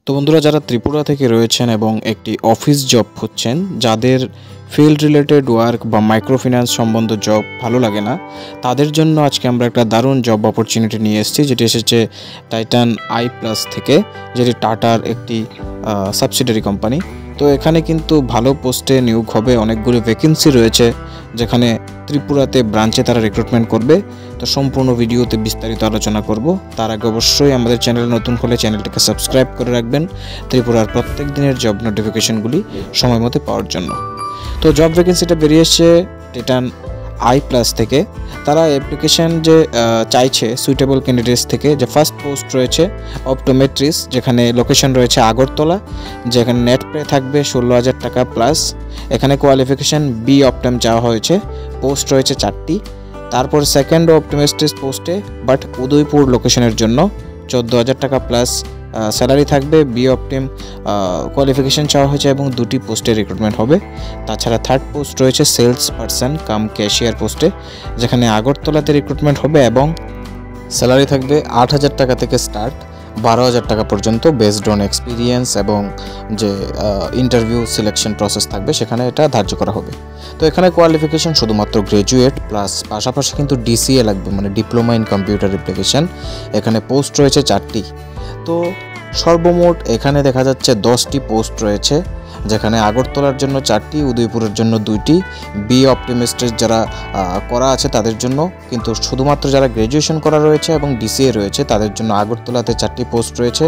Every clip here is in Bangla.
তো বন্ধুরা, যারা ত্রিপুরা থেকে রয়েছেন এবং একটি অফিস জব খুঁজছেন, যাদের ফিল্ড রিলেটেড ওয়ার্ক বা মাইক্রোফিন্যান্স সম্বন্ধ জব ভালো লাগে না, তাদের জন্য আজকে আমরা একটা দারুণ জব অপরচুনিটি নিয়ে এসেছি, যেটি এসেছে টাইটান i+ থেকে, যেটি টাটার একটি সাবসিডারি কোম্পানি। তো এখানে কিন্তু ভালো পোস্টে নিয়োগ হবে, অনেকগুলো ভ্যাকেন্সি রয়েছে, যেখানে ত্রিপুরাতে ব্রাঞ্চে তারা রিক্রুটমেন্ট করবে। তো সম্পূর্ণ ভিডিওতে বিস্তারিত আলোচনা করব। তার আগে অবশ্যই আমাদের চ্যানেল নতুন হলে চ্যানেলটিকে সাবস্ক্রাইব করে রাখবেন ত্রিপুরার প্রত্যেক দিনের জব নোটিফিকেশনগুলি সময় মতো পাওয়ার জন্য। তো জব ভ্যাকেন্সিটা বেরিয়ে এসছে টাইটান i+ থেকে। তারা অ্যাপ্লিকেশন যে চাইছে সুইটেবল ক্যান্ডিডেটস থেকে, যে ফার্স্ট পোস্ট রয়েছে অপটোমেট্রিস্ট, যেখানে লোকেশন রয়েছে আগরতলা, যেখানে নেট পে থাকবে 16,000 টাকা প্লাস। এখানে কোয়ালিফিকেশান বি অপটাম চাওয়া হয়েছে, পোস্ট রয়েছে 4টি। তারপর সেকেন্ড অপটোমেট্রিস্ট পোস্টে বাট উদয়পুর লোকেশনের জন্য 14,000 টাকা প্লাস স্যালারি থাকবে, বি অপটিম কোয়ালিফিকেশান চাওয়া হয়েছে এবং 2টি পোস্টে রিক্রুটমেন্ট হবে। তাছাড়া থার্ড পোস্ট রয়েছে সেলস পারসন কাম ক্যাশিয়ার পোস্টে, যেখানে আগরতলাতে রিক্রুটমেন্ট হবে এবং স্যালারি থাকবে 8,000 টাকা থেকে স্টার্ট 12,000 টাকা পর্যন্ত, বেসড অন এক্সপিরিয়েন্স এবং যে ইন্টারভিউ সিলেকশন প্রসেস থাকবে সেখানে এটা ধার্য করা হবে। তো এখানে কোয়ালিফিকেশান শুধুমাত্র গ্র্যাজুয়েট প্লাস পাশাপাশি কিন্তু DCA লাগবে, মানে ডিপ্লোমা ইন কম্পিউটার অ্যাপ্লিকেশান। এখানে পোস্ট রয়েছে 4টি। তো সর্বমোট এখানে দেখা যাচ্ছে 10টি পোস্ট রয়েছে, যেখানে আগরতলার জন্য 4টি, উদয়পুরের জন্য 2টি, বি অপটিমিস্টের যারা করা আছে তাদের জন্য, কিন্তু শুধুমাত্র যারা গ্র্যাজুয়েশন করা রয়েছে এবং DCA রয়েছে তাদের জন্য আগরতলাতে 4টি পোস্ট রয়েছে।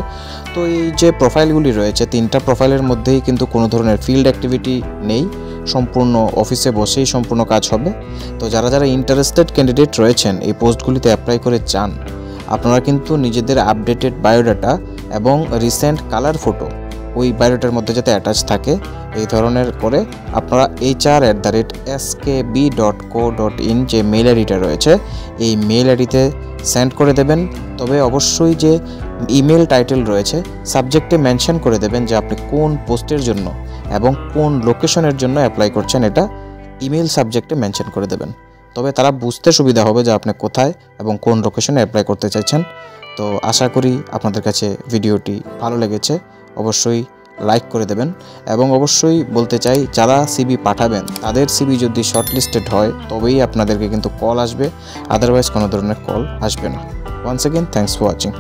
তো এই যে প্রোফাইলগুলি রয়েছে, 3টা প্রোফাইলের মধ্যেই কিন্তু কোনো ধরনের ফিল্ড অ্যাক্টিভিটি নেই, সম্পূর্ণ অফিসে বসেই সম্পূর্ণ কাজ হবে। তো যারা যারা ইন্টারেস্টেড ক্যান্ডিডেট রয়েছেন এই পোস্টগুলিতে অ্যাপ্লাই করে চান, আপনারা কিন্তু নিজেদের আপডেটেড বায়োডাটা এবং রিসেন্ট কালার ফটো ওই বায়োডাটার মধ্যে যাতে অ্যাটাচ থাকে, এই ধরনের করে আপনারা hr@skb.co.in যে মেল আইডিটা রয়েছে এই মেল আইডিতে সেন্ড করে দেবেন। তবে অবশ্যই যে ইমেল টাইটেল রয়েছে সাবজেক্টে মেনশন করে দেবেন যে আপনি কোন পোস্টের জন্য এবং কোন লোকেশনের জন্য অ্যাপ্লাই করছেন, এটা ইমেল সাবজেক্টে মেনশন করে দেবেন। তবে তারা বুঝতে সুবিধা হবে যে আপনি কোথায় এবং কোন লোকেশনে অ্যাপ্লাই করতে চাইছেন। তো আশা করি আপনাদের কাছে ভিডিওটি ভালো লেগেছে, অবশ্যই লাইক করে দেবেন। এবং অবশ্যই বলতে চাই, যারা CV পাঠাবেন তাদের CV যদি শর্টলিস্টেড হয় তবেই আপনাদেরকে কিন্তু কল আসবে, আদারওয়াইজ কোনো ধরনের কল আসবে না। Once again thanks for watching.